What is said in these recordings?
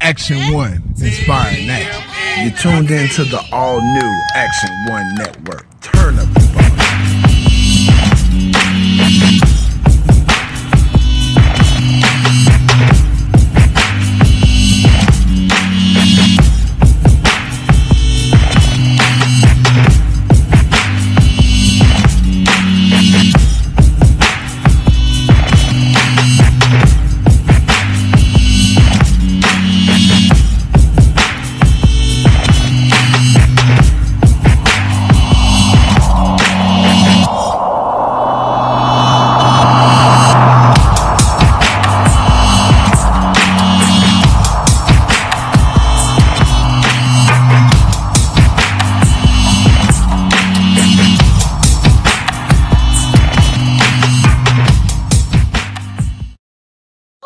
Action One, inspiring action. You tuned into the all-new Action One Network. Turn up the volume.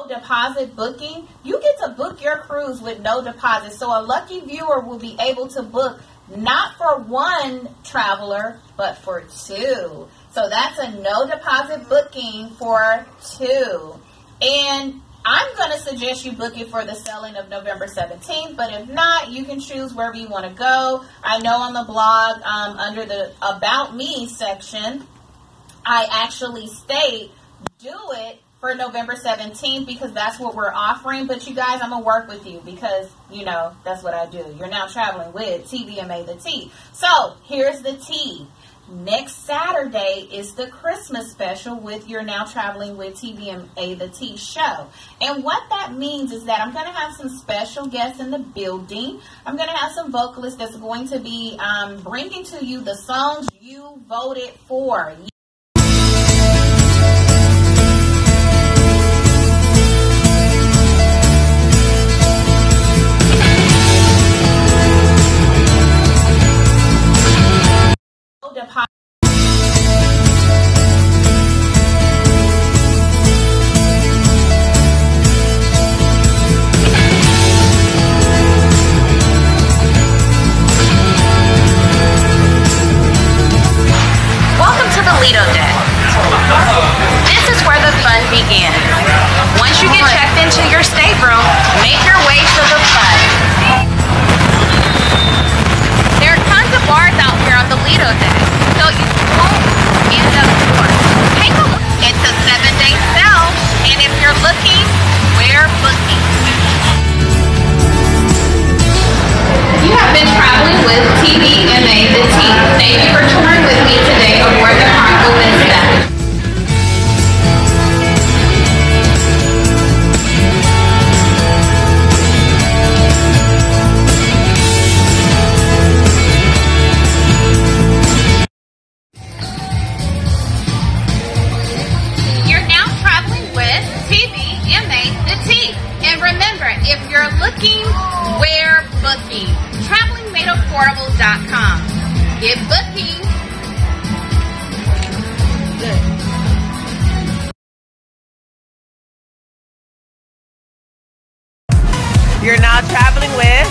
Deposit booking, you get to book your cruise with no deposit. So a lucky viewer will be able to book not for one traveler, but for two. So that's a no deposit booking for two. And I'm going to suggest you book it for the selling of November 17th, but if not, you can choose wherever you want to go. I know on the blog, under the About Me section, I actually state, do it for November 17th because that's what we're offering. But you guys, I'm going to work with you because, you know, that's what I do. You're now traveling with TVMA the Tea. So here's the tea. Next Saturday is the Christmas special with You're Now Traveling with TVMA the Tea show. And what that means is that I'm going to have some special guests in the building. I'm going to have some vocalists that's going to be bringing to you the songs you voted for. This is where the fun begins. Once you get checked into your stateroom, make your way to the fun. There are tons of bars out here on the Lido deck, so you won't end up short. Take a look. It's a 7-day sale, and if you're looking, we're booking. You have been traveling with TVMA the Tea. Thank you for touring with me today aboard the Carnival Vista. You're now traveling with TVMA the Tea. And remember, if you're looking, we're booking. TravelingMadeAffordable.com. Get booking. You're now traveling with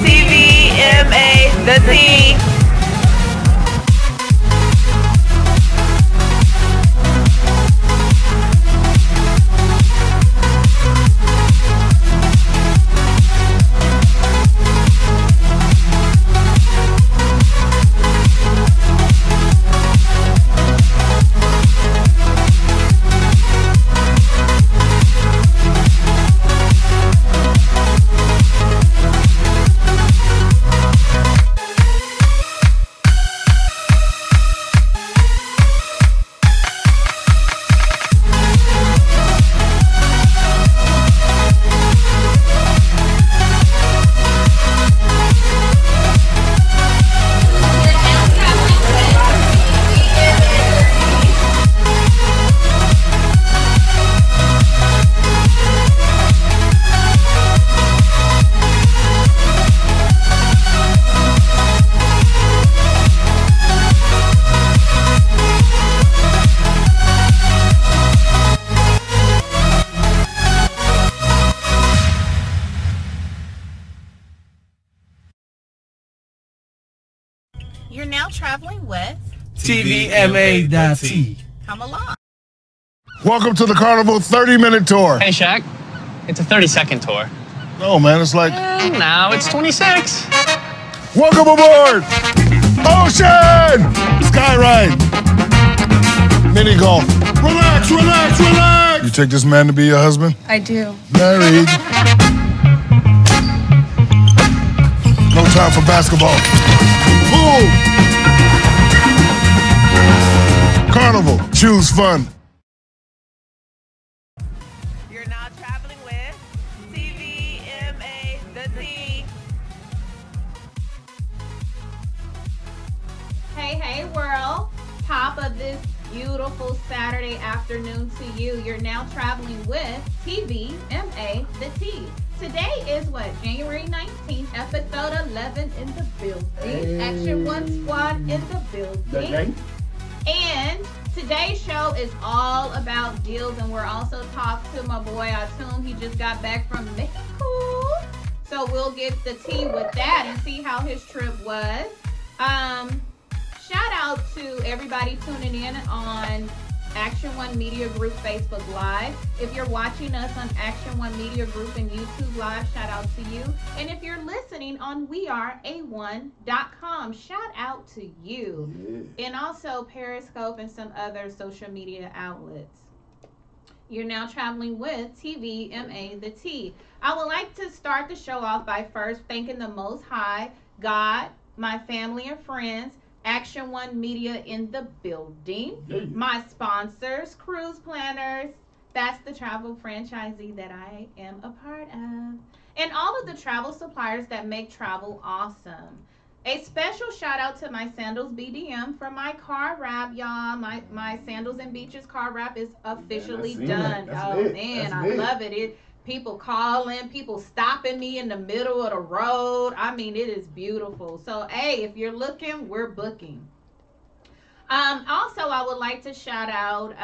TVMA the Tea. You're now traveling with TVMA the Tea. Come along. Welcome to the Carnival 30-minute tour. Hey, Shaq. It's a 30-second tour. No, man, it's like... Now it's 26. Welcome aboard! Ocean! Skyride! Mini golf. Relax, relax, relax! You take this man to be your husband? I do. Married. No time for basketball. Pool! Carnival. Choose fun. You're now traveling with TVMA the Tea. Hey world, top of this beautiful Saturday afternoon to you. You're now traveling with TVMA the Tea. Today is what, January 19th, episode 11 in the building. Hey. Action One Squad in the building. And today's show is all about deals, and we're also talking to my boy Atum. He just got back from Mexico. So we'll get the tea with that and see how his trip was. Shout out to everybody tuning in on Action One Media Group Facebook Live. If you're watching us on Action One Media Group and YouTube Live, shout out to you. And if you're listening on weareA1.com, shout out to you. Yeah. And also Periscope and some other social media outlets. You're now traveling with TVMA the Tea. I would like to start the show off by first thanking the Most High, God, my family and friends, Action One Media in the building, my sponsors, cruise planners, that's the travel franchisee that I am a part of, and all of the travel suppliers that make travel awesome. A special shout out to my Sandals BDM for my car wrap, y'all. My Sandals and Beaches car wrap is officially done. Oh man, I love it. People calling, people stopping me in the middle of the road. I mean, it is beautiful. So, hey, if you're looking, we're booking. Also, I would like to shout out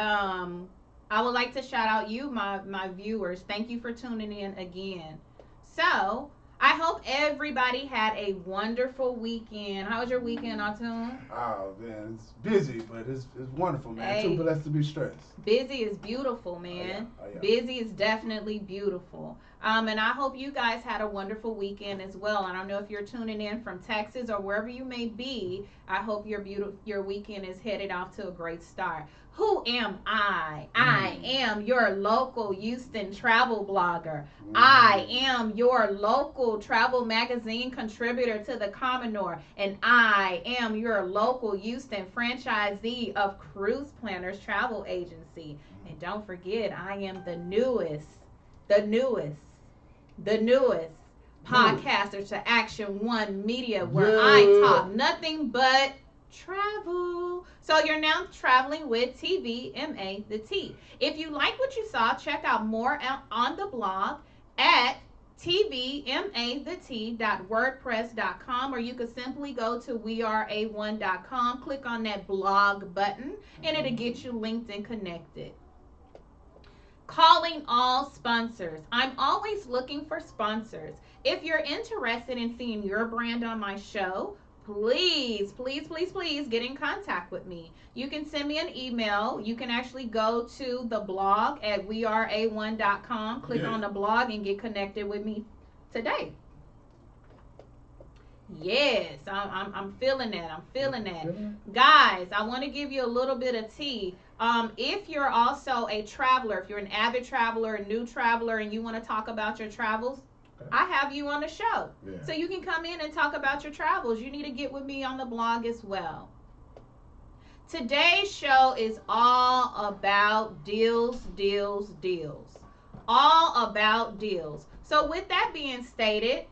you, my viewers. Thank you for tuning in again. So, I hope everybody had a wonderful weekend. How was your weekend, Atum? Oh, man, it's busy, but it's wonderful, man. Hey, Too blessed to be stressed. Busy is beautiful, man. Oh, yeah. Busy is definitely beautiful. And I hope you guys had a wonderful weekend as well. I don't know if you're tuning in from Texas or wherever you may be. I hope your weekend is headed off to a great start. Who am I? I am your local Houston travel blogger. I am your local travel magazine contributor to the Commodore. And I am your local Houston franchisee of Cruise Planners Travel Agency. And don't forget, I am the newest podcaster to Action One Media, where I talk nothing but travel. So you're now traveling with TVMA the Tea. If you like what you saw, check out more on the blog at tvmathetea.wordpress.com, or you could simply go to weareA1.com, click on that blog button, and it'll get you linked and connected. Calling all sponsors. I'm always looking for sponsors. If you're interested in seeing your brand on my show, please get in contact with me. You can send me an email. You can actually go to the blog at weareA1.com, click on the blog, and get connected with me today. Yes, I'm feeling that. I'm feeling that. Guys, I want to give you a little bit of tea. If you're also a traveler, if you're an avid traveler, a new traveler, and you want to talk about your travels, I have you on the show. So you can come in and talk about your travels. You need to get with me on the blog as well. Today's show is all about deals. All about deals. So with that being stated,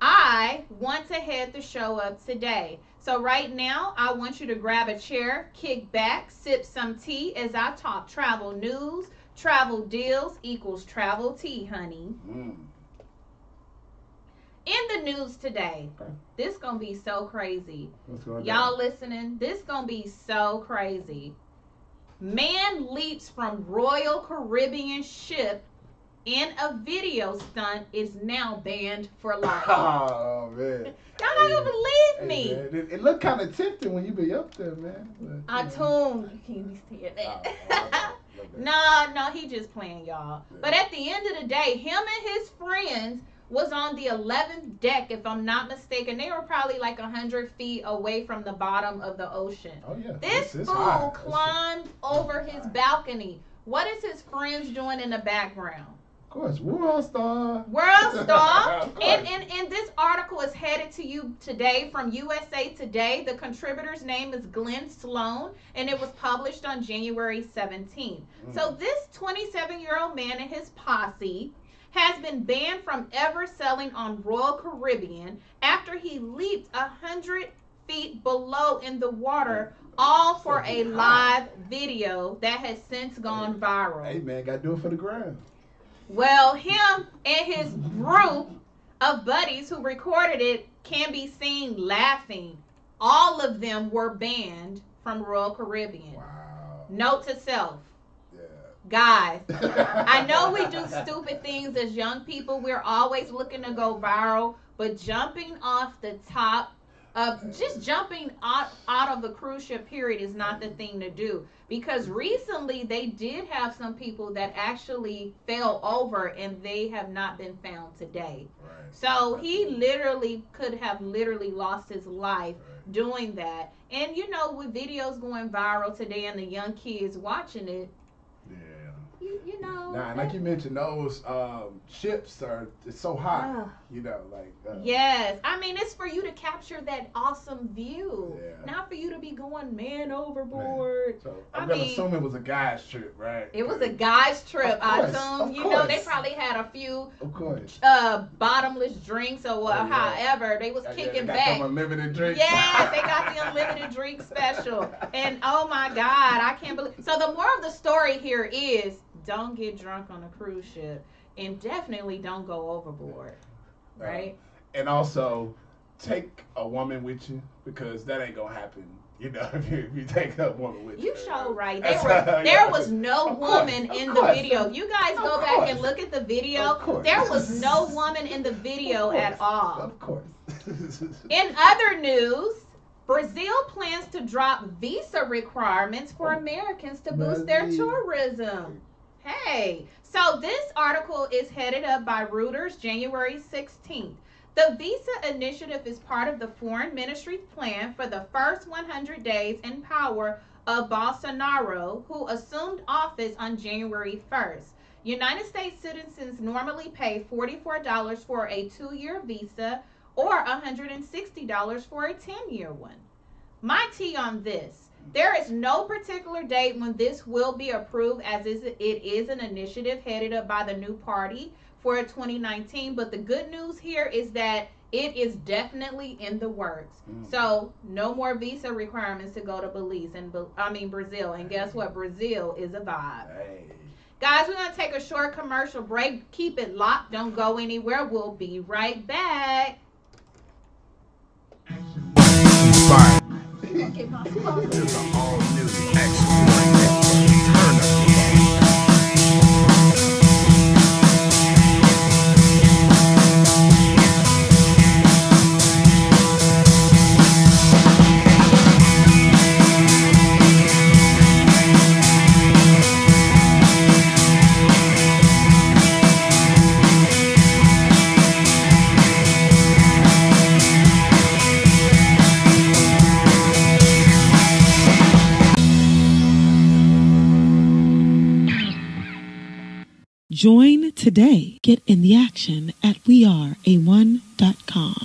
I want to head the show up today. So right now, I want you to grab a chair, kick back, sip some tea as I talk travel news. Travel deals equals travel tea, honey. In the news today, this gonna be so crazy. Y'all listening? This gonna be so crazy. Man leaps from Royal Caribbean ship in a video stunt is now banned for life. Oh, man. Y'all not gonna believe me. Man, it looked kind of tempting when you be up there, man. Atum, you can't be saying that. No, he just playing, y'all. But at the end of the day, him and his friends was on the 11th deck, if I'm not mistaken. They were probably like 100 feet away from the bottom of the ocean. Oh yeah. This It's fool high. climbed over his balcony. What is his friends doing in the background? Of course, World Star. World Star. Of course. And this article is headed to you today from USA Today. The contributor's name is Glenn Sloan, and it was published on January 17th. So this 27-year-old man and his posse has been banned from ever sailing on Royal Caribbean after he leaped 100 feet below in the water, all for a live video that has since gone viral. Hey man, gotta do it for the gram. Well, him and his group of buddies who recorded it can be seen laughing. All of them were banned from Royal Caribbean. Wow. Note to self. Yeah. Guys, I know we do stupid things as young people. We're always looking to go viral, but jumping off the top of just jumping out of a cruise ship period is not the thing to do. Because recently they did have some people that actually fell over and they have not been found today. Right. So he literally could have lost his life doing that. And you know, with videos going viral today and the young kids watching it, Yeah. you know. Nah, like you mentioned, those ships it's so hot. You know, like. Yes, I mean it's for you to capture that awesome view, Yeah. not for you to be going man overboard. So I'm gonna assume it was a guy's trip, right? It was a guy's trip. Of course, I of assume, you know, they course. probably had a few Of course. bottomless drinks or yeah. however they was kicking they got back. them unlimited drinks. Yes, they got the unlimited drink special. And oh my God, I can't believe. So the moral of the story here is don't get drunk on a cruise ship and definitely don't go overboard. Right? And also, take a woman with you because that ain't gonna happen. You know, if you take a woman with you. You sure right. That's There was no Of woman course, in of the course. video. You guys go Of back course. and look at the video. Of course. There was no woman in the video at all. Of course. In other news, Brazil plans to drop visa requirements for Americans to boost their Brazil. tourism. Hey, so this article is headed up by Reuters, January 16th. The visa initiative is part of the foreign ministry's plan for the first 100 days in power of Bolsonaro, who assumed office on January 1st. United States citizens normally pay $44 for a 2-year visa or $160 for a 10-year one. My tea on this. There is no particular date when this will be approved, as it is an initiative headed up by the new party for 2019. But the good news here is that it is definitely in the works. So no more visa requirements to go to Brazil. And guess what? Brazil is a vibe. Hey. Guys, we're going to take a short commercial break. Keep it locked. Don't go anywhere. We'll be right back. Inspired. It's an all-new Action One Network. Turn up the volume. Join today. Get in the action at weareA1.com.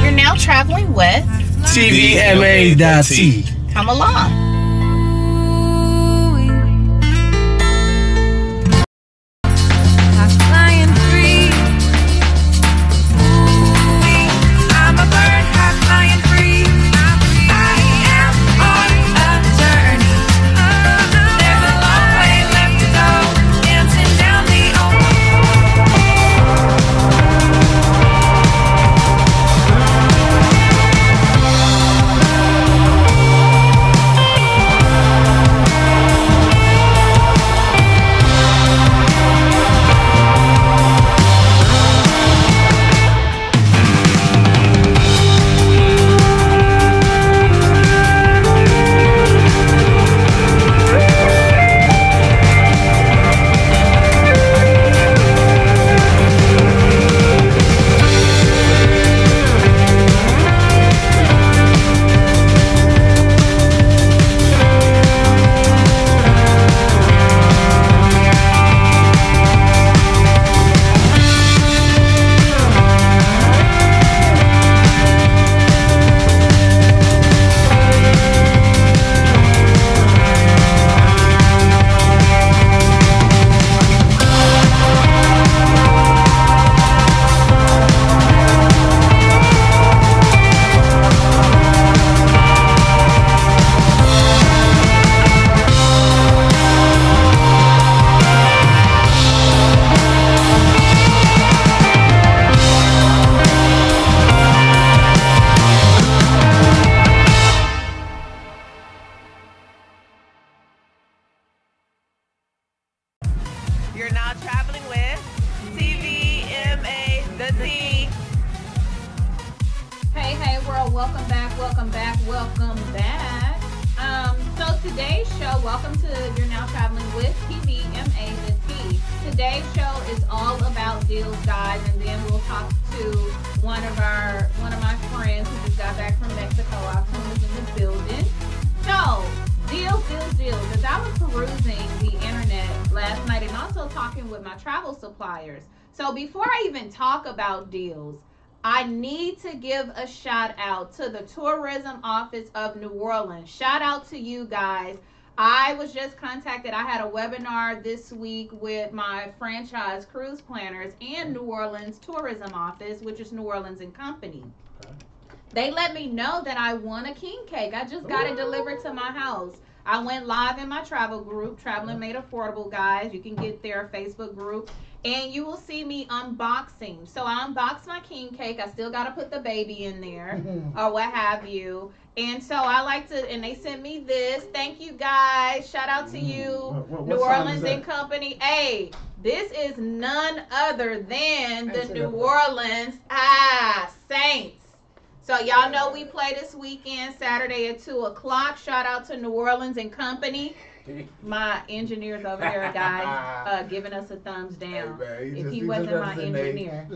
You're now traveling with TVMA the Tea. Come Along. Welcome back. So today's show, welcome to You're Now Traveling with TVMA the Tea. Today's show is all about deals, guys, and then we'll talk to one of my friends who just got back from Mexico. Our team is in the building. So, deals. As I was perusing the internet last night and also talking with my travel suppliers. So before I even talk about deals, I need to give a shout out to the Tourism Office of New Orleans. Shout out to you guys. I was just contacted. I had a webinar this week with my franchise cruise planners and New Orleans Tourism Office, which is New Orleans and Company. They let me know that I won a king cake. I just got it delivered to my house. I went live in my travel group, Traveling Made Affordable, guys. You can get their Facebook group. And you will see me unboxing. So I unboxed my king cake. I still got to put the baby in there or what have you. And so I like to, and they sent me this. Thank you, guys. Shout out to you, New Orleans and Company. Hey, this is none other than the New Orleans Saints. So y'all know we play this weekend, Saturday at 2 o'clock. Shout out to New Orleans and Company. My engineer's over there, guys, giving us a thumbs down. Hey, man, if he wasn't my engineer.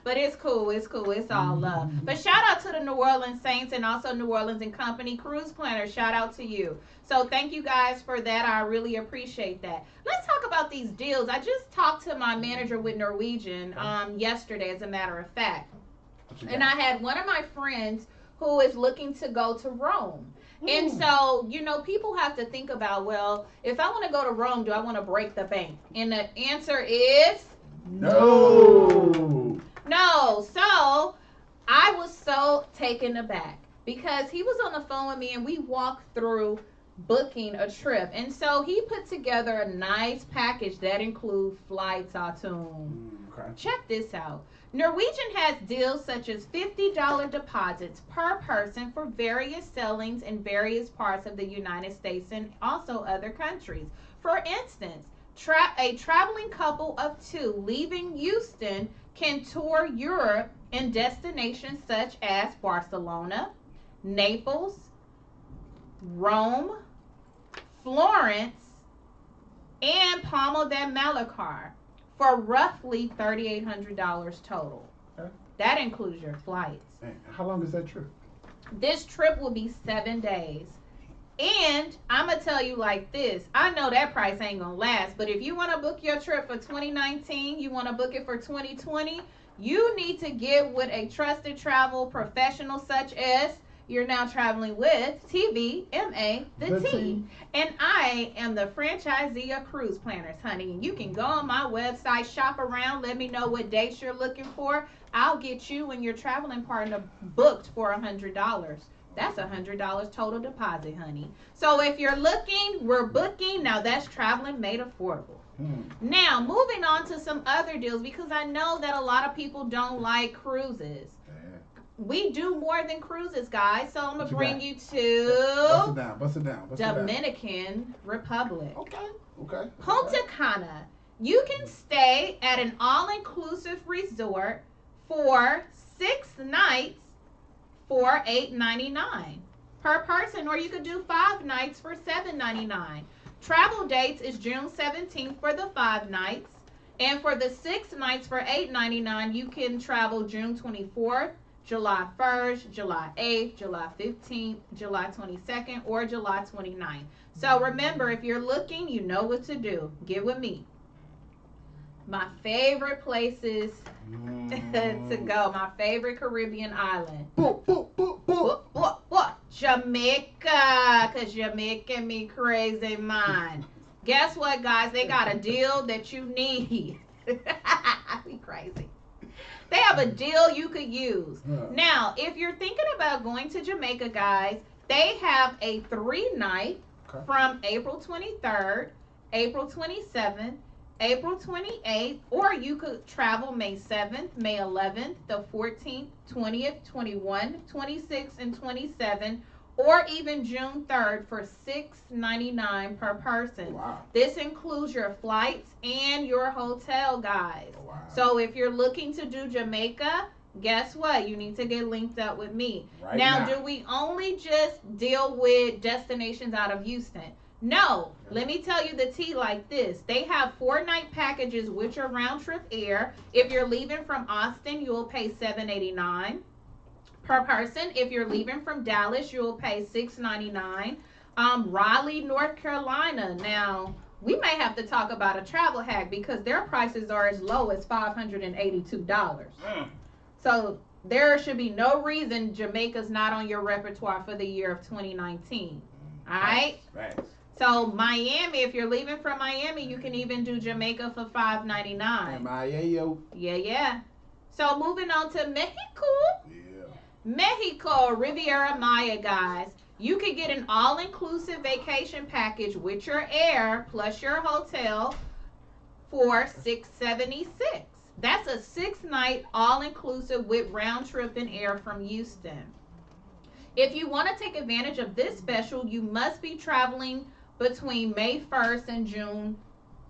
But it's cool. It's all love. But shout out to the New Orleans Saints and also New Orleans and Company cruise planners. Shout out to you. So thank you guys for that. I really appreciate that. Let's talk about these deals. I just talked to my manager with Norwegian yesterday, as a matter of fact. And I had one of my friends who is looking to go to Rome. And so, you know, people have to think about, well, if I want to go to Rome, do I want to break the bank? And the answer is no. So I was so taken aback because he was on the phone with me and we walked through booking a trip. And so he put together a nice package that includes flights, Check this out. Norwegian has deals such as $50 deposits per person for various sailings in various parts of the United States and also other countries. For instance, a traveling couple of 2 leaving Houston can tour Europe in destinations such as Barcelona, Naples, Rome, Florence, and Palma de Mallorca for roughly $3,800 total. Okay. That includes your flights. Man, how long is that trip? This trip will be 7 days. And I'm going to tell you like this. I know that price ain't going to last, but if you want to book your trip for 2019, you want to book it for 2020, you need to get with a trusted travel professional such as You're Now Traveling with TVMA the Tea. And I am the franchisee of cruise planners, honey. And you can go on my website, shop around, let me know what dates you're looking for. I'll get you and your traveling partner booked for $100. That's $100 total deposit, honey. So if you're looking, we're booking. Now that's Traveling Made Affordable. Now, moving on to some other deals, because I know that a lot of people don't like cruises. We do more than cruises, guys. So I'm going to bring you to Bust it down. Dominican Republic. Okay. Punta Cana. You can stay at an all-inclusive resort for 6 nights for $8.99 per person, or you could do 5 nights for $7.99. Travel dates is June 17th for the 5 nights, and for the 6 nights for $8.99, you can travel June 24th, July 1st, July 8th, July 15th, July 22nd, or July 29th. So remember, if you're looking, you know what to do. Get with me. My favorite places to go, my favorite Caribbean island. Jamaica, because you're making me crazy, man. Guess what, guys? They got a deal that you need. Be crazy. They have a deal you could use. Now, if you're thinking about going to Jamaica, guys, they have a 3-night from April 23rd, April 27th, April 28th, or you could travel May 7th, May 11th, the 14th, 20th, 21st, 26th, and 27th, or even June 3rd for $6.99 per person. Wow. This includes your flights and your hotel, guys. Wow. So if you're looking to do Jamaica, guess what? You need to get linked up with me. Right now, now. do we only just deal with destinations out of Houston? No. Let me tell you the tea like this. They have 4-night packages, which are round trip air. If you're leaving from Austin, you will pay $789 per person. If you're leaving from Dallas, you will pay $699. Raleigh, North Carolina. Now, we may have to talk about a travel hack because their prices are as low as $582. So there should be no reason Jamaica's not on your repertoire for the year of 2019. All right? Right. So Miami, if you're leaving from Miami, you can even do Jamaica for $599. Yeah. So moving on to Mexico. Yeah. Mexico, Riviera Maya, guys. You could get an all-inclusive vacation package with your air plus your hotel for $676. That's a 6-night all-inclusive with round trip and air from Houston. If you want to take advantage of this special, you must be traveling between May 1st and June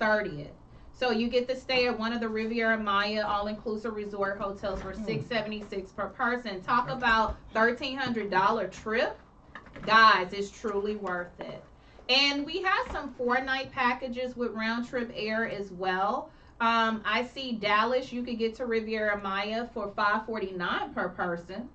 30th. So you get to stay at one of the Riviera Maya all-inclusive resort hotels for $676 per person. Talk about $1,300 trip. Guys, it's truly worth it. And we have some 4-night packages with round trip air as well. I see Dallas, you could get to Riviera Maya for $549 per person.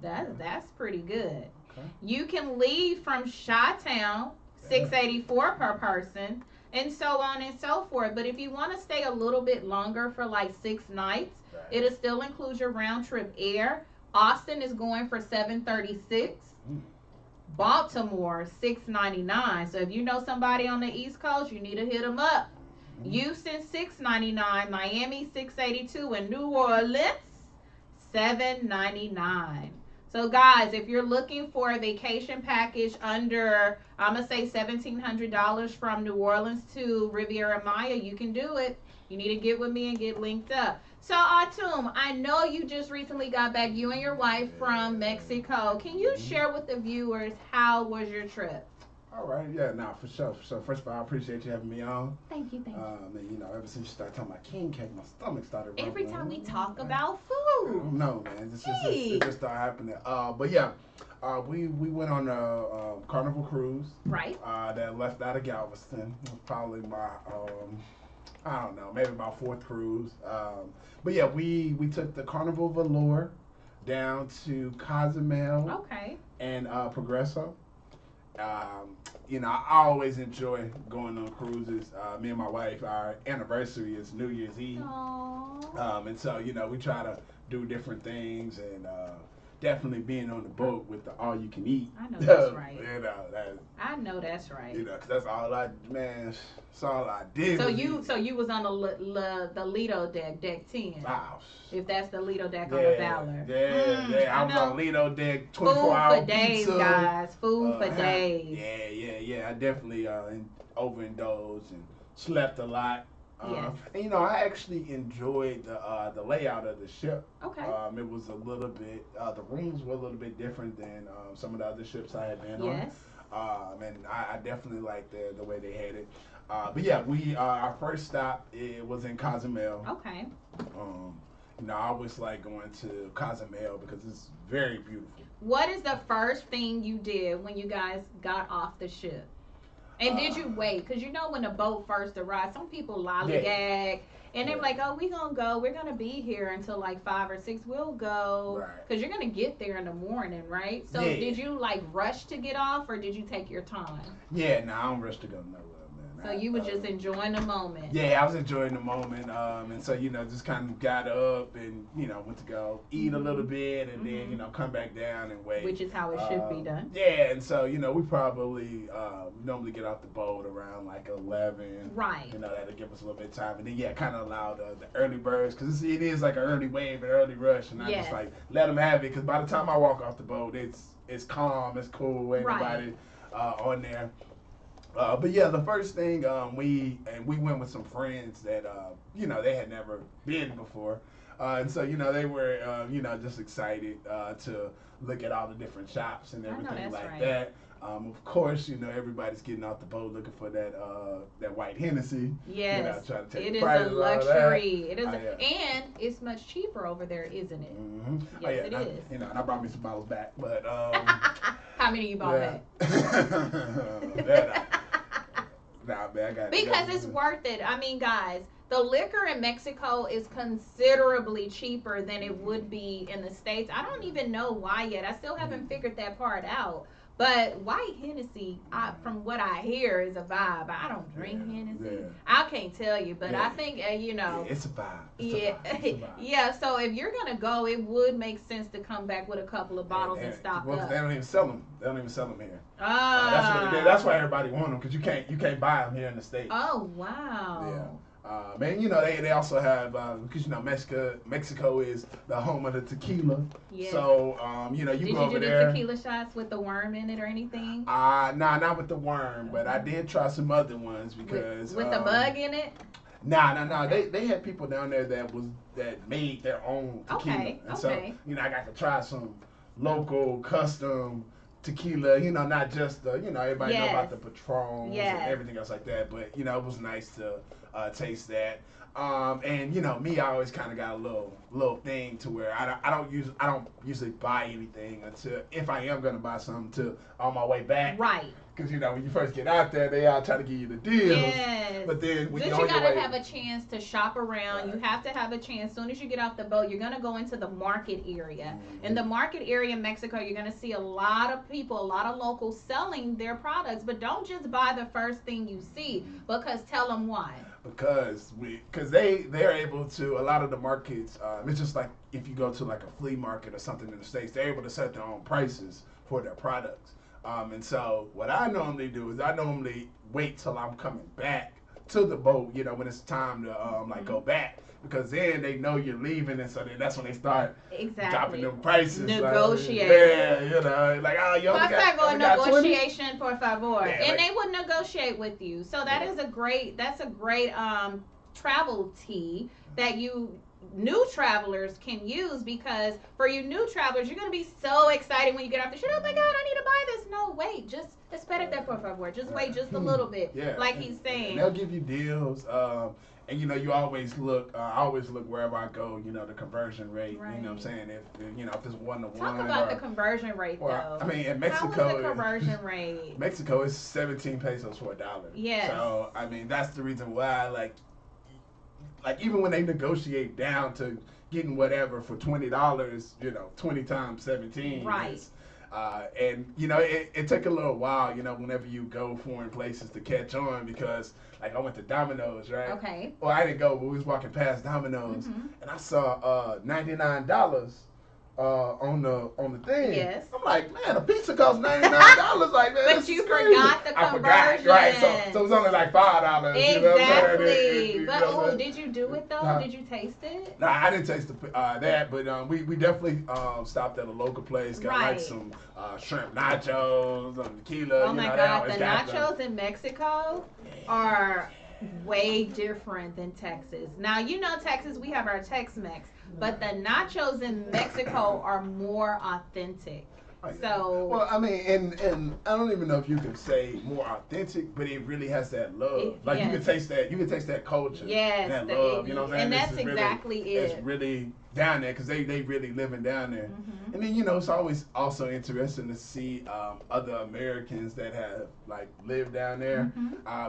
That's pretty good. Okay. You can leave from Chi-Town, $684 per person, and so on and so forth. But if you want to stay a little bit longer for like 6 nights, it'll still include your round trip air. Austin is going for $736. Baltimore, $699. So if you know somebody on the East Coast, you need to hit them up. Houston, $699. Miami, $682. And New Orleans, $799. So guys, if you're looking for a vacation package under, I'm going to say $1,700 from New Orleans to Riviera Maya, you can do it. You need to get with me and get linked up. So Atum, I know you just recently got back, you and your wife, from Mexico. Can you share with the viewers how was your trip? All right, yeah, for sure. So first of all, I appreciate you having me on. Thank you. And you know, ever since you started talking about king cake, my stomach started rumbling. Every time we talk about I food. don't know, man. It just started happening. But yeah, we went on a Carnival cruise. Right. That left out of Galveston. It was probably my I don't know, maybe my 4th cruise. But yeah, we took the Carnival Velour down to Cozumel. Okay. And Progresso. You know, I always enjoy going on cruises. Me and my wife, our anniversary is New Year's Eve. Aww. And so, you know, we try to do different things, and definitely being on the boat with the all you can eat. I know that's right. You know, I know that's right. You know, 'cause that's all that's all I did. So you was on the Lido deck 10. Wow. If that's the Lido deck on the Valor. Yeah. I was on Lido deck, 24-hour Food for days, pizza. guys. Food for days. Yeah. I definitely overindulged and slept a lot. Yes. And you know, I actually enjoyed the layout of the ship. Okay. It was a little bit, the rooms were a little bit different than some of the other ships I had been Yes. on. And I definitely liked the way they had it. But yeah, our first stop, it was in Cozumel. Okay. You know, I always like going to Cozumel because it's very beautiful. What is the first thing you did when you guys got off the ship? And did you wait? Because you know when the boat first arrived, some people lollygag. And they're like, oh, we're going to be here until like 5 or 6. We'll go. Because you're going to get there in the morning, right? So did you like rush to get off, or did you take your time? Yeah, I don't rush to go nowhere, man. So you were just enjoying the moment. Yeah, I was enjoying the moment. And so, you know, just kind of got up and, you know, went to go eat a little bit and then, you know, come back down and wait. Which is how it should be done. Yeah, and so, you know, we probably normally get off the boat around like 11. Right. You know, that'll give us a little bit of time. And then, kind of allow the early birds, because it is like an early wave, an early rush. And I just like, let them have it, because by the time I walk off the boat, it's calm, it's cool, ain't nobody on there. But yeah, the first thing we went with some friends that you know, they had never been before. And so, they were, just excited to look at all the different shops and everything like that. Of course, everybody's getting off the boat looking for that white Hennessy. Yes, trying to take it is a luxury. It is, yeah. And it's much cheaper over there, isn't it? Mm-hmm. Yes, it is. And I brought me some bottles back, but how many you bought back? Nah, man, I got because it's worth it. I mean, guys, the liquor in Mexico is considerably cheaper than it would be in the States. I don't even know why yet. I still haven't figured that part out. But white Hennessy, from what I hear, is a vibe. I don't drink Hennessy. Yeah. I can't tell you, but I think, it's a vibe. It's a vibe. Yeah, so if you're going to go, it would make sense to come back with a couple of bottles and stock up. They don't even sell them. They don't even sell them here. That's what it is. That's why everybody want them, because you can't buy them here in the States. Oh, wow. Yeah. Man, they also have, because, Mexico is the home of the tequila. Yeah. So, you go over there. Did you do the tequila shots with the worm in it or anything? Nah, not with the worm, but I did try some other ones because. With the bug in it? Nah. They had people down there that made their own tequila. Okay. So, I got to try some local custom tequila, not just the, everybody know about the Patrons and everything else like that, but, it was nice to taste that. And me, I always kind of got a little thing to where I don't usually buy anything until, if I am gonna buy something, on my way back. Right. Because when you first get out there, they all try to give you the deals. Yes. But then when you gotta have a chance to shop around. Right. You have to have a chance. As soon as you get off the boat, you're gonna go into the market area. Mm-hmm. In the market area in Mexico, you're gonna see a lot of people, a lot of locals selling their products. But don't just buy the first thing you see, because tell them why. Because they're able to, a lot of the markets, it's just like if you go to like a flea market or something in the States, they're able to set their own prices for their products. And so what I normally do is I normally wait till I'm coming back to the boat, when it's time to go back, because then they know you're leaving, and so then that's when they start dropping them prices. Negotiate. Like you only got negotiation, por favor. Yeah, and they would negotiate with you. So that's a great travel tea that new travelers can use, because for you new travelers, you're going to be so excited when you get off the ship. Oh my God, I need to buy this. No, wait, just espérate, por favor. Just wait just a little bit, like he's saying. And they'll give you deals. And you always look. I always look wherever I go. The conversion rate. Right. You know what I'm saying? If it's 1-to-1. Talk about the conversion rate, though. I mean, in Mexico, how was the conversion rate? Mexico is 17 pesos for $1. Yes. So I mean, that's the reason why, like even when they negotiate down to getting whatever for $20, 20 times 17. Right. And it took a little while, whenever you go foreign places to catch on, because I went to Domino's, right? Okay. Well, I didn't go, but we was walking past Domino's, and I saw $99 on the thing. Yes. I'm like, man, a pizza costs $99. Like, man, but you forgot the conversion. Right? So it was only like $5. Exactly. But did you do it though? Did you taste it? No, I didn't taste that, but we definitely stopped at a local place. Got like some shrimp nachos, tequila. Oh my God, the nachos in Mexico are way different than Texas. Now Texas, we have our Tex-Mex. But the nachos in Mexico are more authentic. So well, I mean, and I don't even know if you can say more authentic, but it really has that love. You can taste that. You can taste that culture. Yes, and that love. You know what I'm saying? And that's exactly it. It's really down there, because they really living down there. And then it's always also interesting to see other Americans that have lived down there,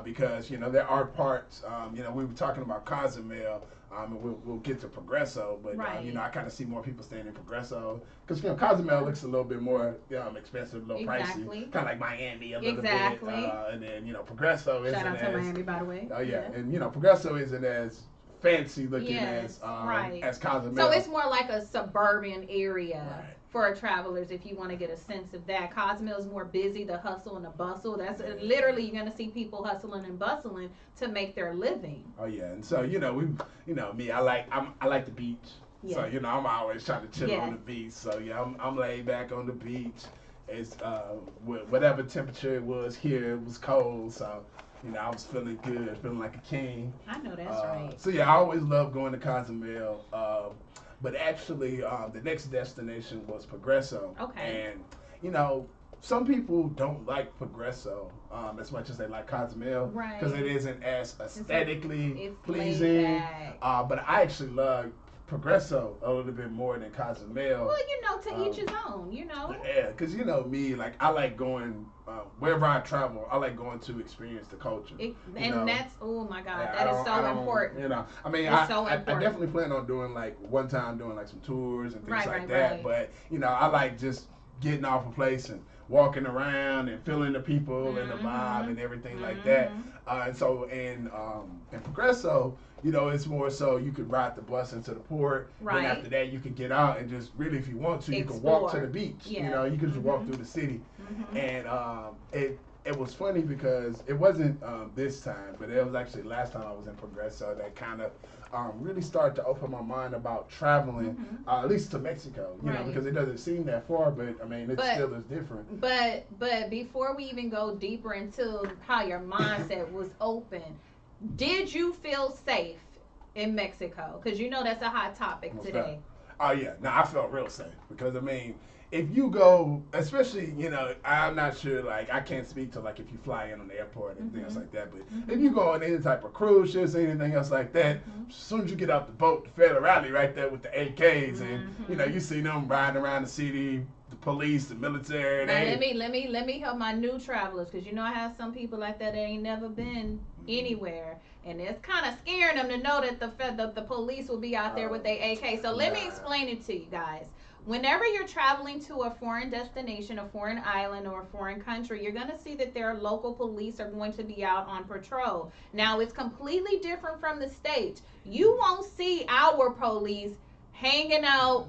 because there are parts. We were talking about Cozumel. And we'll get to Progreso, but I kind of see more people staying in Progreso, because Cozumel looks a little bit more expensive, a little pricey, kind of like Miami a little bit. And then Progreso isn't shout out to Miami, by the way. Oh yeah, and Progreso isn't as fancy looking as Cozumel. So it's more like a suburban area. For travelers, if you want to get a sense of that. Cozumel is more busy, the hustle and the bustle. That's literally, you're going to see people hustling and bustling to make their living. Oh yeah, and so me, I like the beach. So I'm always trying to chill on the beach. So I'm laid back on the beach. It's whatever temperature it was here, it was cold. So you know, I was feeling good, feeling like a king. I know that's right. So yeah, I always loved going to Cozumel. But actually, the next destination was Progresso. Okay. And, you know, some people don't like Progresso as much as they like Cozumel. Right. Because it isn't as aesthetically it's pleasing. But I actually love Progresso a little bit more than Cozumel. Well, you know, to each his own, you know. Yeah, because, you know, me, like, I like going, wherever I travel, I like going to experience the culture. That's, oh my God, that is so important. You know, I mean, I definitely plan on doing, like, one time doing, like, some tours and things like that. Right. But, you know, I like just getting off a place and walking around and feeling the people and the vibe and everything like that. And so in Progresso, you know, it's more so you could ride the bus into the port. Right. Then after that, you could get out and just really, if you want to, you can walk to the beach. Yeah. You know, you can just walk through the city. And it was funny because it wasn't this time, but it was actually last time I was in Progresso that kind of really started to open my mind about traveling, at least to Mexico, you know, because it doesn't seem that far, but I mean, it still is different. But before we even go deeper into how your mindset was open, did you feel safe in Mexico? Because you know that's a hot topic today. Oh, yeah. No, I felt real safe because, I mean, if you go, especially, you know, I'm not sure, like, I can't speak to, like, if you fly in on the airport and things like that, but if you go on any type of cruise ships or anything else like that, as soon as you get out the boat, the Federale right there with the AKs, and, you know, you see them riding around the city, the police, the military. Now, let me help my new travelers, because, you know, I have some people like that ain't never been anywhere. And it's kind of scaring them to know that the police will be out there with their AK. So let me explain it to you guys. Whenever you're traveling to a foreign destination, a foreign island, or a foreign country, you're going to see that their local police are going to be out on patrol. Now, it's completely different from the States. You won't see our police hanging out,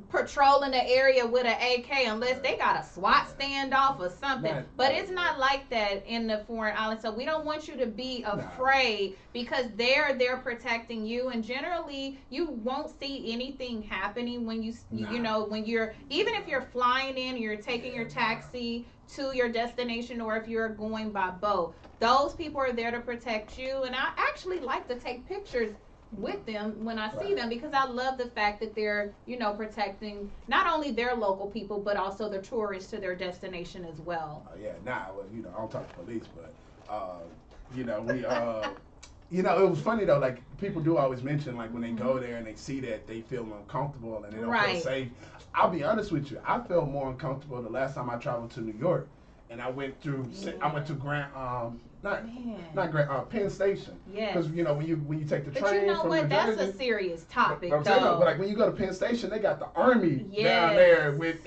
patrolling the area with an AK unless they got a SWAT standoff or something. But it's not like that in the foreign islands. So we don't want you to be afraid because they're protecting you. And generally, you won't see anything happening when you know, when you're, even if you're flying in, you're taking your taxi to your destination, or if you're going by boat. Those people are there to protect you. And I actually like to take pictures with them when I see them, because I love the fact that they're, you know, protecting not only their local people but also the tourists to their destination as well. You know, I don't talk to police, but you know, we you know, it was funny though, like people do always mention, like when they go there and they see that they feel uncomfortable and they don't feel safe. I'll be honest with you, I felt more uncomfortable the last time I traveled to New York, and I went to Penn Station. Yes. Because, you know, when you take the train, but you know from what? New That's Jersey, a serious topic, but like when you go to Penn Station, they got the Army down there with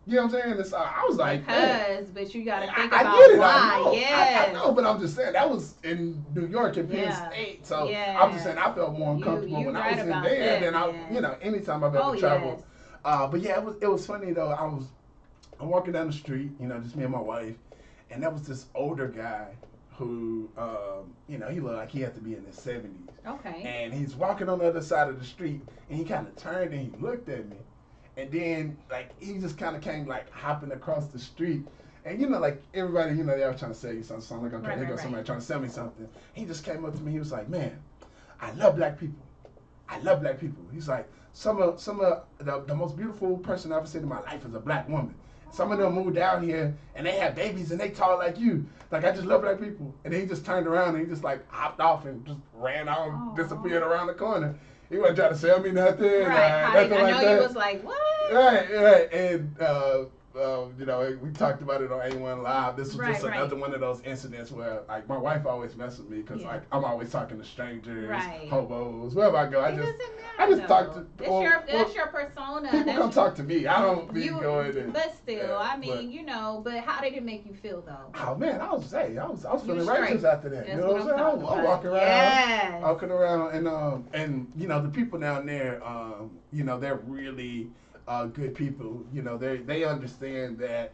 you know what I'm saying? It's, I was like, but you got to think I about get it, why. I know, but I'm just saying that was in New York and Penn State, so I'm just saying I felt more uncomfortable when I was in there than you know, anytime I've ever traveled. But yeah, it was funny though. I'm walking down the street, you know, just me and my wife, and there was this older guy who, you know, he looked like he had to be in his 70s. Okay. And he's walking on the other side of the street, and he kind of turned and he looked at me. And then, like, he just kind of came, like, hopping across the street. And, you know, like, everybody, you know, they were trying to sell you something. So I'm like, okay, here goes somebody trying to sell me something. He just came up to me. He was like, man, I love black people. I love black people. He's like, some of the most beautiful person I've ever seen in my life is a black woman. Some of them moved down here and they have babies and they tall like you. Like, I just love black people. And then he just turned around and he just like hopped off and just ran on, disappeared around the corner. He wasn't trying to sell me nothing. Right. I know he was like, what? Right. And, you know, we talked about it on A1 Live. This was just another one of those incidents where, like, my wife always messes with me because, like, I'm always talking to strangers, hobos, wherever I go. I just talk to. That's your persona. People come talk to me. I don't be going and. But still, I mean, you know. But how did it make you feel though? Oh man, I was feeling righteous after that. You know what I'm saying? I'm walking around, and you know, the people down there, you know, they're really good people. You know, they understand that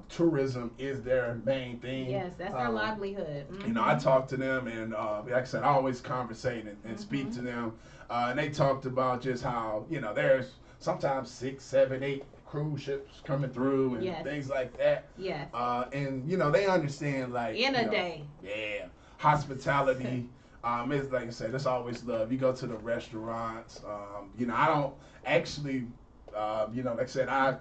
tourism is their main thing. Yes, that's their livelihood. You know, I talk to them, and like I said, I always conversate and speak to them. And they talked about just how, you know, there's sometimes 6, 7, 8 cruise ships coming through and things like that. Yes. And you know, they understand like in a day. Yeah. Hospitality. It's like I said, it's always love. You go to the restaurants. You know, I don't actually, you know, like I said,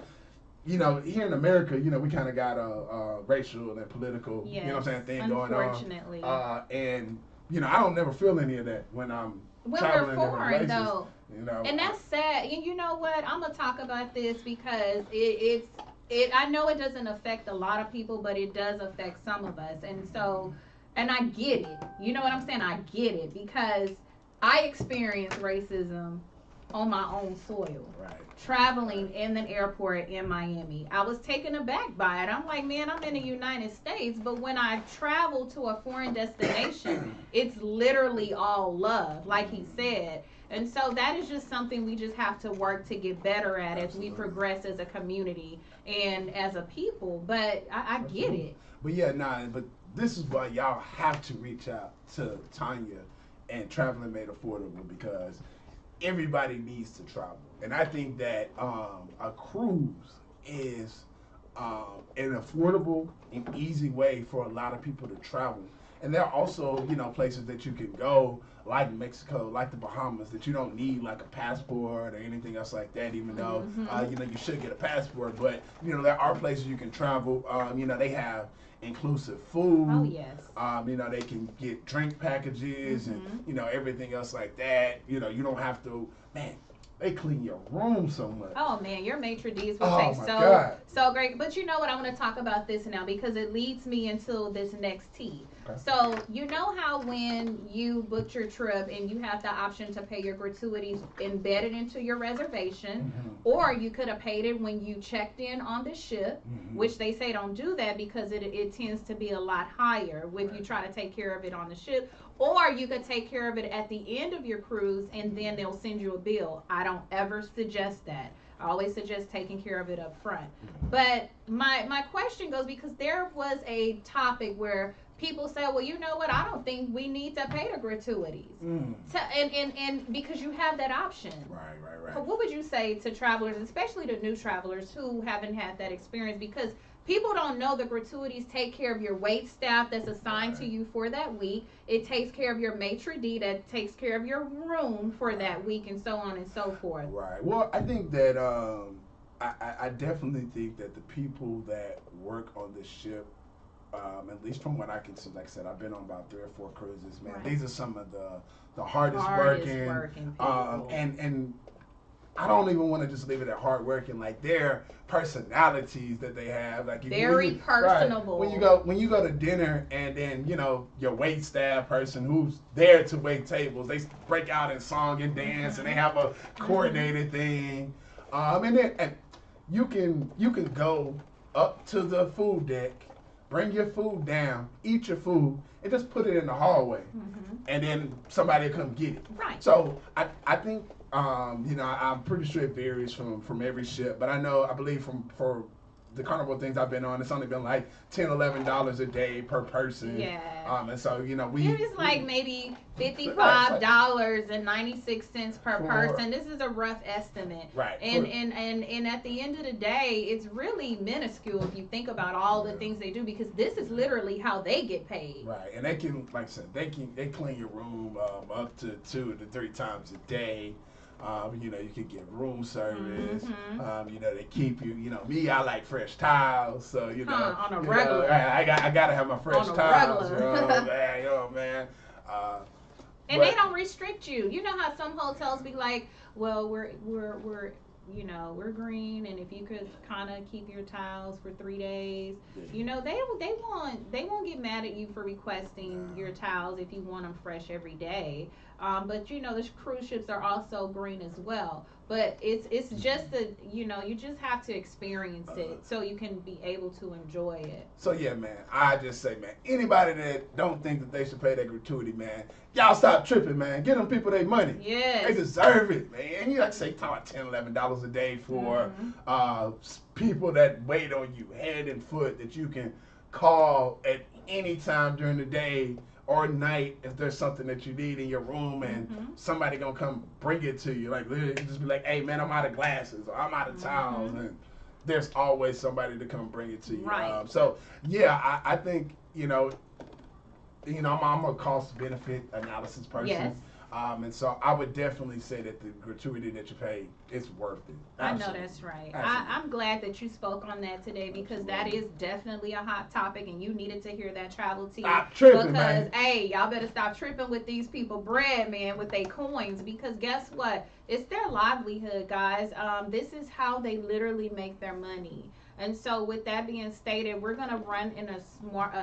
you know, here in America, you know, we kind of got a racial and political, you know what I'm saying, thing going on. Unfortunately. And, you know, I don't never feel any of that when I'm traveling we're foreign, in different places. though. You know, and that's sad. You know what? I'm going to talk about this because I know it doesn't affect a lot of people, but it does affect some of us. And so, and I get it. You know what I'm saying? I get it because I experienced racism on my own soil. Right. Traveling in the airport in Miami. I was taken aback by it. I'm like, man, I'm in the United States, but when I travel to a foreign destination, it's literally all love, like he said. And so that is just something we just have to work to get better at as we progress as a community and as a people. But I get it. But yeah, but this is why y'all have to reach out to Tanya and Traveling Made Affordable, because everybody needs to travel. And I think that a cruise is an affordable and easy way for a lot of people to travel. And there are also, you know, places that you can go, like Mexico, like the Bahamas, that you don't need like a passport or anything else like that, even though, you know, you should get a passport. But, you know, there are places you can travel. You know, they have inclusive food. Oh, yes. You know, they can get drink packages and, you know, everything else like that. You know, you don't have to, man, they clean your room so much. Oh man, your maitre d's Oh, will my taste God. so great. But you know what? I want to talk about this now because it leads me into this next tea. Okay. So you know how when you booked your trip and you have the option to pay your gratuities embedded into your reservation, or you could have paid it when you checked in on the ship, which they say don't do that because it tends to be a lot higher if you try to take care of it on the ship. Or you could take care of it at the end of your cruise and then they'll send you a bill. I don't ever suggest that. I always suggest taking care of it up front. But my question goes, because there was a topic where people say, well, you know what, I don't think we need to pay the gratuities. And because you have that option. Right. What would you say to travelers, especially to new travelers who haven't had that experience? Because people don't know the gratuities take care of your wait staff that's assigned to you for that week. It takes care of your maitre d' that takes care of your room for that week, and so on and so forth. Right. Well, I think that I definitely think that the people that work on the ship, at least from what I can see, like I said, I've been on about 3 or 4 cruises, man. These are some of the hardest working people. And I don't even want to just leave it at hard working. Like their personalities that they have, like very personable. Right, when you go to dinner and then you know your wait staff person who's there to wait tables, they break out in song and dance and they have a coordinated thing. And you can go up to the food deck, bring your food down, eat your food, and just put it in the hallway, and then somebody will come get it. Right. So I think. You know, I'm pretty sure it varies from every ship, but I believe for the Carnival things I've been on, it's only been like $10-11 a day per person. Yeah. And so you know it's like maybe $55.96 per person. This is a rough estimate. Right. And at the end of the day, it's really minuscule if you think about all the things they do, because this is literally how they get paid. Right. And they can, like I said, they clean your room up to 2 to 3 times a day. You know, you can get room service. You know, they keep you. You know, me, I like fresh towels, so you know, on a regular. I gotta have my fresh towels. Man. And they don't restrict you. You know how some hotels be like, well, we're you know, we're green, and if you could kind of keep your towels for 3 days, you know, they won't get mad at you for requesting your towels if you want them fresh every day. But you know, the cruise ships are also green as well. But it's just you know, you just have to experience it so you can be able to enjoy it. So yeah, man, I just say, man, anybody that don't think that they should pay that gratuity, man, y'all stop tripping, man. Get them people their money. Yes. They deserve it, man. And you like to say, talk about $10-11 a day for people that wait on you, hand and foot, that you can call at any time during the day or night if there's something that you need in your room, and somebody gonna come bring it to you. Like literally, you just be like, hey man, I'm out of glasses, or I'm out of towels, and there's always somebody to come bring it to you. Right. So yeah, I think I'm a cost benefit analysis person. Yes. And so I would definitely say that the gratuity that you pay is worth it. I Absolutely. know that's right. Absolutely. I'm glad that you spoke on that today because that is definitely a hot topic and you needed to hear that travel tea. Stop tripping, because, man. hey, y'all better stop tripping with these people bread, man, with their coins because guess what? It's their livelihood, guys. This is how they literally make their money. And so, with that being stated, we're going to run in a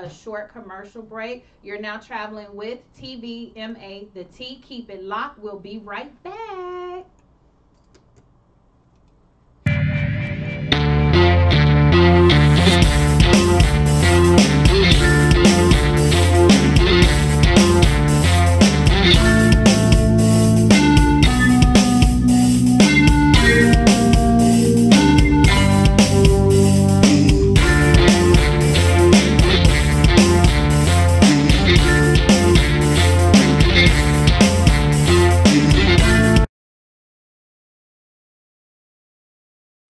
short commercial break. You're now traveling with TVMA the Tea. Keep it locked. We'll be right back.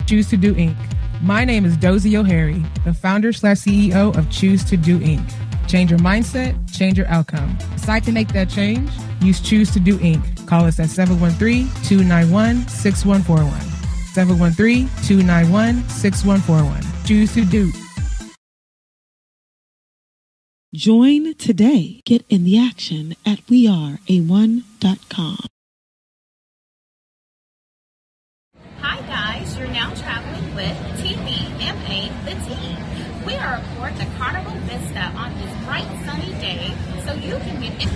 Choose to Do Inc. My name is Dozie O'Harry, the founder/CEO of Choose to Do Inc. Change your mindset, change your outcome. Decide to make that change? Use Choose to Do Inc. Call us at 713-291-6141. 713-291-6141. Choose to Do. Join today. Get in the action at weareA1.com. Hi guys, you're now traveling with TVMA the Tea. We are aboard the Carnival Vista on this bright sunny day so you can get in.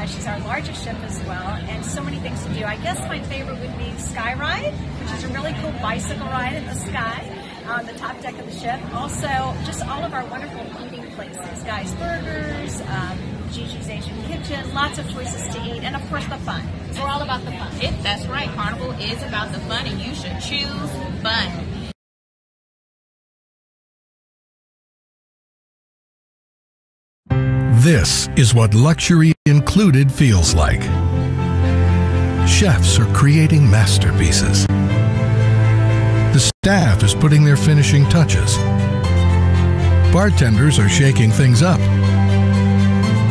She's our largest ship as well, and so many things to do. I guess my favorite would be Sky Ride, which is a really cool bicycle ride in the sky on the top deck of the ship. Also, just all of our wonderful eating places. Guy's Burgers, Gigi's Asian Kitchen, lots of choices to eat, and of course the fun. So we're all about the fun. That's right, Carnival is about the fun and you should choose fun. This is what luxury included feels like. Chefs are creating masterpieces. The staff is putting their finishing touches. Bartenders are shaking things up.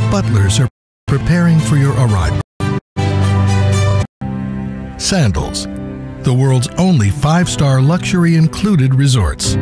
Butlers are preparing for your arrival. Sandals, the world's only 5-star luxury included resorts.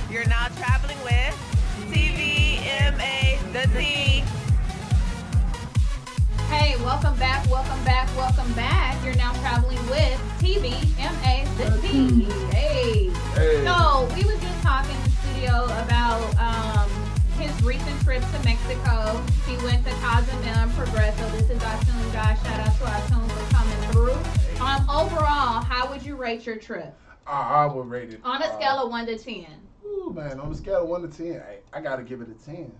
You're now traveling with TVMA the Tea. Hey, welcome back, welcome back, welcome back. You're now traveling with TVMA the Tea. Hey. So, we were just talking in the studio about his recent trip to Mexico. He went to Cozumel, Progreso. This is our tune, guys. Shout out to our tune for coming through. Overall, how would you rate your trip? I would rate it On a scale of 1 to 10. Ooh, man, on a scale of 1 to 10, I gotta give it a 10.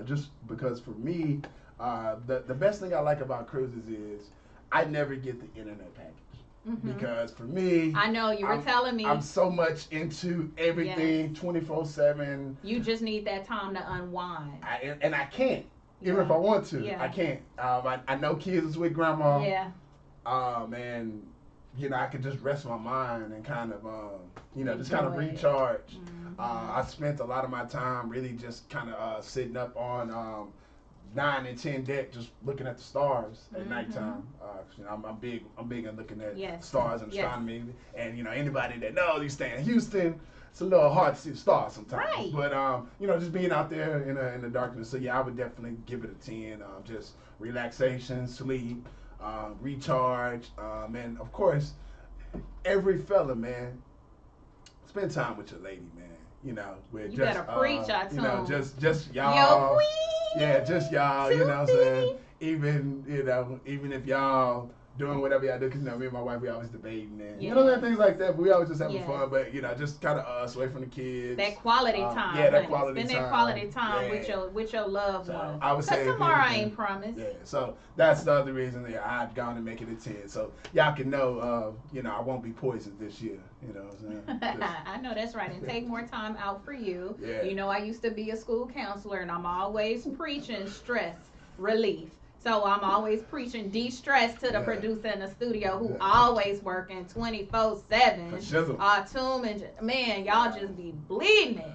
Just because for me, the best thing I like about cruises is I never get the internet package. Mm-hmm. Because for me, I know you were telling me I'm so much into everything 24/7. You just need that time to unwind. And I can't, even if I want to. Yeah. I can't. I know kids is with grandma. Yeah. And I could just rest my mind and kind of, just kind of recharge. Mm-hmm. I spent a lot of my time really just kind of sitting up on 9 and 10 deck, just looking at the stars at nighttime. I'm big on looking at stars and astronomy. And anybody that knows, you stay in Houston, it's a little hard to see the stars sometimes. Right. But just being out there in the darkness. So yeah, I would definitely give it a 10. Just relaxation, sleep. Recharge, and of course, every fella, man, spend time with your lady, man. you know, with you just better preach, you know, just y'all. Yo, queen. Yeah, just y'all. You know what I'm saying? Even if y'all doing whatever y'all do, because me and my wife, we always debating and things like that. But we always just having fun. But just kind of us away from the kids. That quality time. Yeah, that quality time. Spend that quality time with your loved ones. I would say tomorrow I ain't promised. Yeah, so that's the other reason that I'd gone and make it a 10. So y'all can know, I won't be poisoned this year. You know what I'm saying? I know that's right. And take more time out for you. Yeah. You know, I used to be a school counselor, and I'm always preaching stress relief. So I'm always preaching de-stress to the producer in the studio who always working 24/7. Tomb and man, y'all just be bleeding it.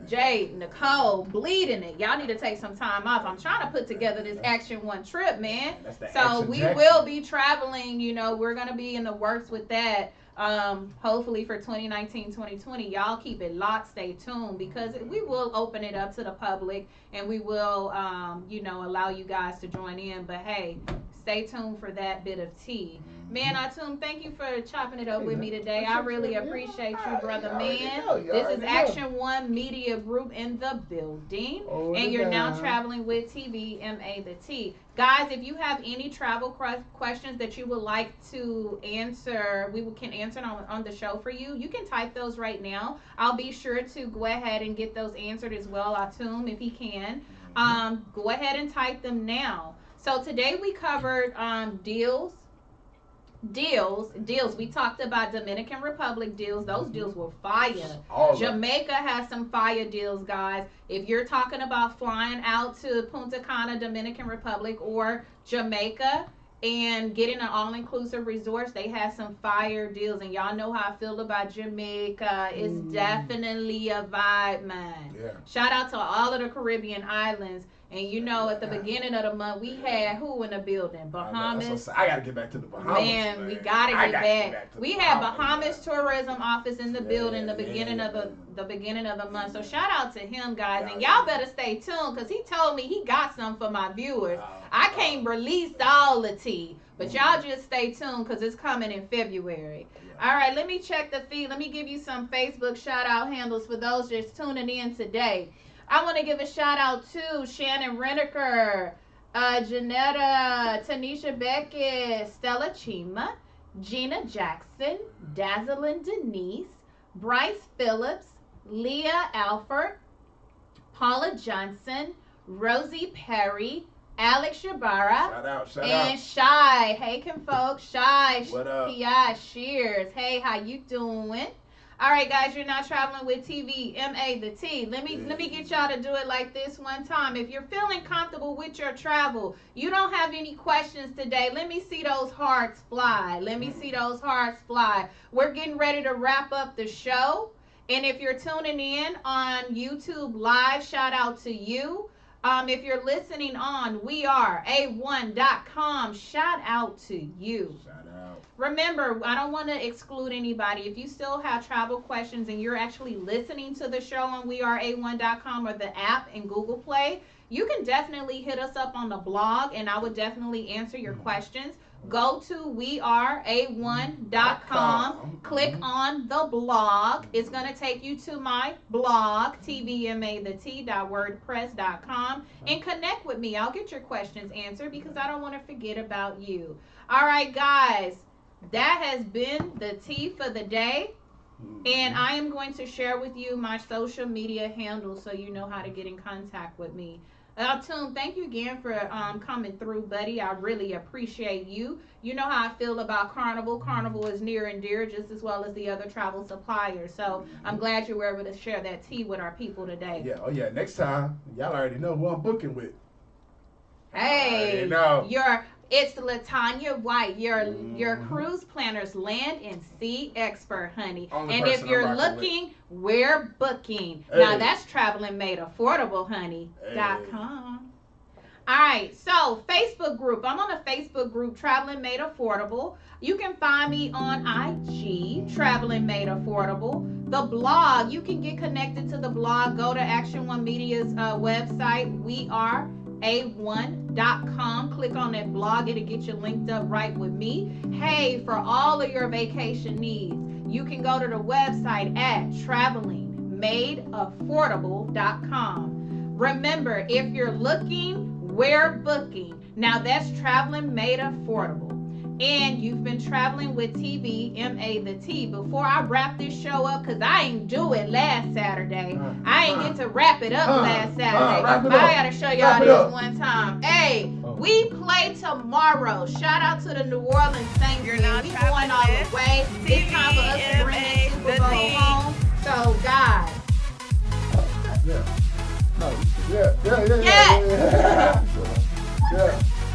Jade, Nicole, bleeding it. Y'all need to take some time off. I'm trying to put together this Action 1 trip, man. So we will be traveling. You know, we're gonna be in the works with that. Hopefully for 2019, 2020, y'all keep it locked, stay tuned, because we will open it up to the public and we will, allow you guys to join in. But hey, stay tuned for that bit of tea. Man, Atum, thank you for chopping it up with me today. I really appreciate you, brother man. This is Action 1 Media Group in the building. And you're now traveling with TVMA the Tea. Guys, if you have any travel questions that you would like to answer, we can answer on the show for you. You can type those right now. I'll be sure to go ahead and get those answered as well, Atum, if he can. Go ahead and type them now. So today we covered deals. We talked about Dominican Republic deals. Those deals were fire. Jamaica has some fire deals, guys. If you're talking about flying out to Punta Cana, Dominican Republic, or Jamaica and getting an all-inclusive resort, they have some fire deals. And y'all know how I feel about Jamaica. It's definitely a vibe, man. Yeah. Shout out to all of the Caribbean islands. And at the beginning of the month, we had who in the building? Bahamas. I got to get back to the Bahamas. Man, we got to get back. We had Bahamas Tourism Office in the building the beginning of the month. So shout out to him, guys. And y'all better stay tuned, because he told me he got some for my viewers. I can't release all the tea, but y'all just stay tuned, because it's coming in February. All right, let me check the feed. Let me give you some Facebook shout out handles for those just tuning in today. I want to give a shout out to Shannon Reneker, Janetta, Tanisha Beckett, Stella Chima, Gina Jackson, Dazzlin Denise, Bryce Phillips, Leah Alford, Paula Johnson, Rosie Perry, Alex Ybarra, shout and out. Shy. Hey, folks. Shy. What up? P.I. Shears. Hey, how you doing? All right, guys, you're now traveling with TVMA the Tea. Let me get y'all to do it like this one time. If you're feeling comfortable with your travel, you don't have any questions today, let me see those hearts fly. Let me see those hearts fly. We're getting ready to wrap up the show. And if you're tuning in on YouTube Live, shout out to you. If you're listening on weareA1.com, shout out to you. Shout out. Remember, I don't want to exclude anybody. If you still have travel questions and you're actually listening to the show on weareA1.com or the app in Google Play, you can definitely hit us up on the blog, and I would definitely answer your questions. Go to weareA1.com, click on the blog. It's going to take you to my blog, tvmathetea.wordpress.com, and connect with me. I'll get your questions answered, because I don't want to forget about you. All right, guys, that has been the tea for the day. And I am going to share with you my social media handles so you know how to get in contact with me. Toom, thank you again for coming through, buddy. I really appreciate you. You know how I feel about Carnival. Carnival is near and dear, just as well as the other travel suppliers. So I'm glad you were able to share that tea with our people today. Yeah. Oh yeah. Next time, y'all already know who I'm booking with. Hey, it's LaTanya White, your cruise planner's land and sea expert, honey. And if you're looking, we're booking. Hey. Now that's traveling made affordable, honey. .com. All right, so Facebook group. I'm on a Facebook group, Traveling Made Affordable. You can find me on IG, Traveling Made Affordable. The blog, you can get connected to the blog. Go to Action 1 Media's website, weareA1.com. Click on that blog. It'll get you linked up right with me. Hey, for all of your vacation needs, you can go to the website at travelingmadeaffordable.com. TVMadeAffordable.com. Remember, if you're looking, we're booking. Now that's Traveling Made Affordable. And you've been traveling with TVMA the Tea. Before I wrap this show up, because I ain't do it last Saturday. I ain't get to wrap it up last Saturday. I gotta show y'all this one time. Hey, we play tomorrow. Shout out to the New Orleans Saints. We going all the way. It's time for us to bring this Super Bowl home. So, guys.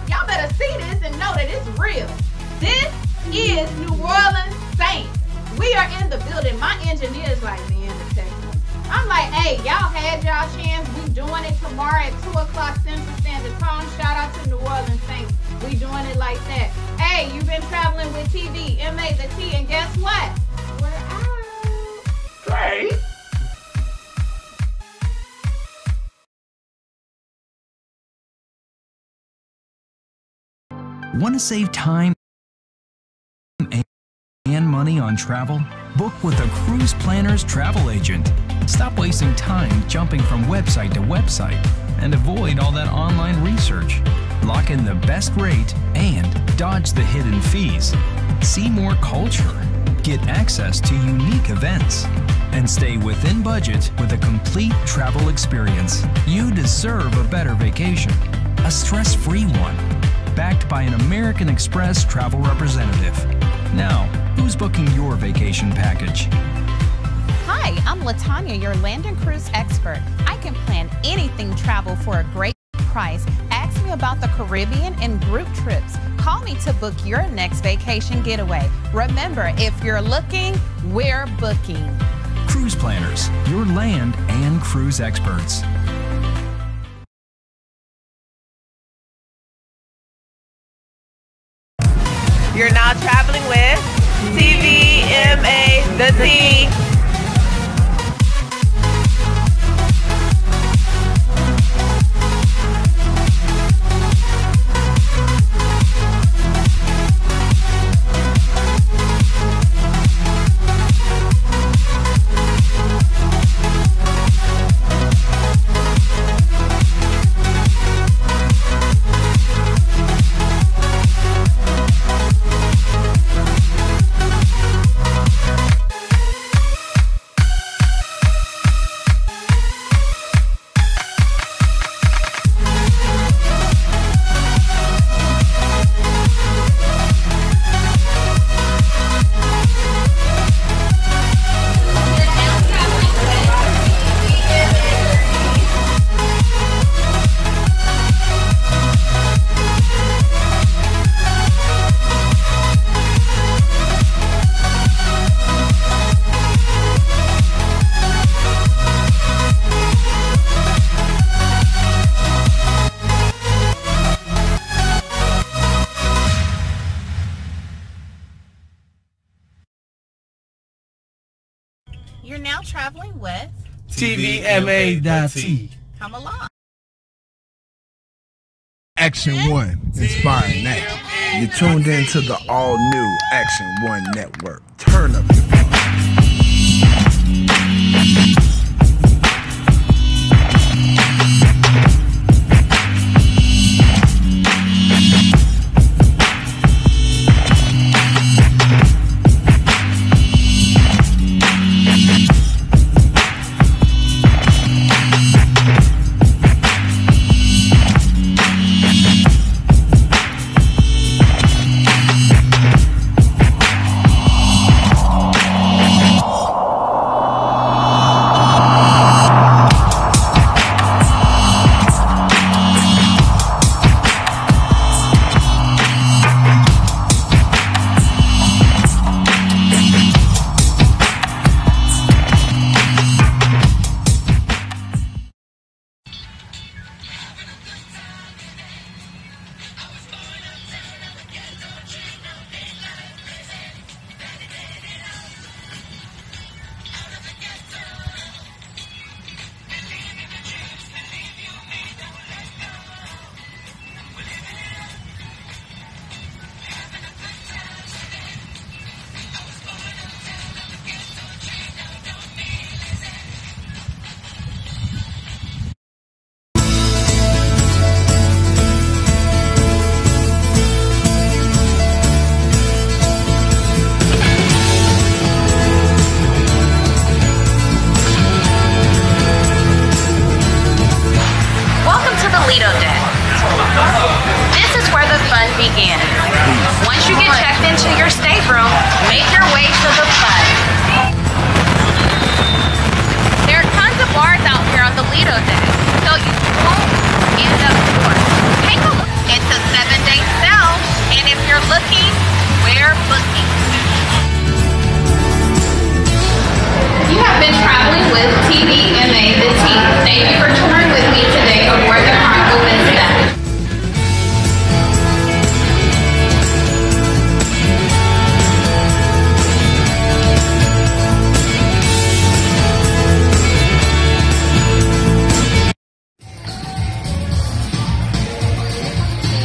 Y'all better see this and know that it's real. This is New Orleans Saints. We are in the building. My engineer's like, man, the Texans. I'm like, hey, y'all had y'all chance. We doing it tomorrow at 2 o'clock Central Standard Time. Shout out to New Orleans Saints. We doing it like that. Hey, you've been traveling with TVMA the Tea, and guess what? We're out. Great. Want to save time and money on travel? Book with a Cruise Planner's travel agent. Stop wasting time jumping from website to website and avoid all that online research. Lock in the best rate and dodge the hidden fees. See more culture, get access to unique events, and stay within budget with a complete travel experience. You deserve a better vacation, a stress-free one, backed by an American Express travel representative. Now, who's booking your vacation package? Hi, I'm LaTanya, your land and cruise expert. I can plan anything travel for a great price. Ask me about the Caribbean and group trips. Call me to book your next vacation getaway. Remember, if you're looking, we're booking. Cruise Planners, your land and cruise experts. You're now traveling with TVMA the Tea. You're now traveling with TVMA the Tea. Come along. Action One, inspiring that. You're tuned in to the all-new Action One Network. Turn up your phone. begin. Once you get checked into your stateroom, make your way to the front. There are tons of bars out here on the Lido deck, so you won't end up short. Take a look. It's a 7-day sale, and if you're looking, we're booking. You have been traveling with TVMA the Tea. Thank you for touring with me today aboard the Carnival Wednesday.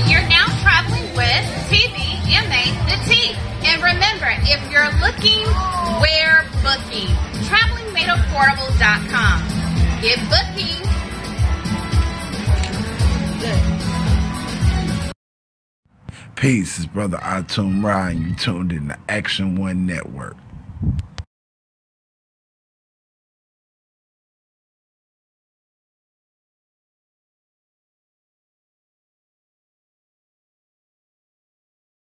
You're now traveling with TVMA the Tea. And remember, if you're looking, we're booking. TravelingMadeAffordable.com. Get booking. Peace, it's Brother Atum Ryan. You tuned in to Action One Network.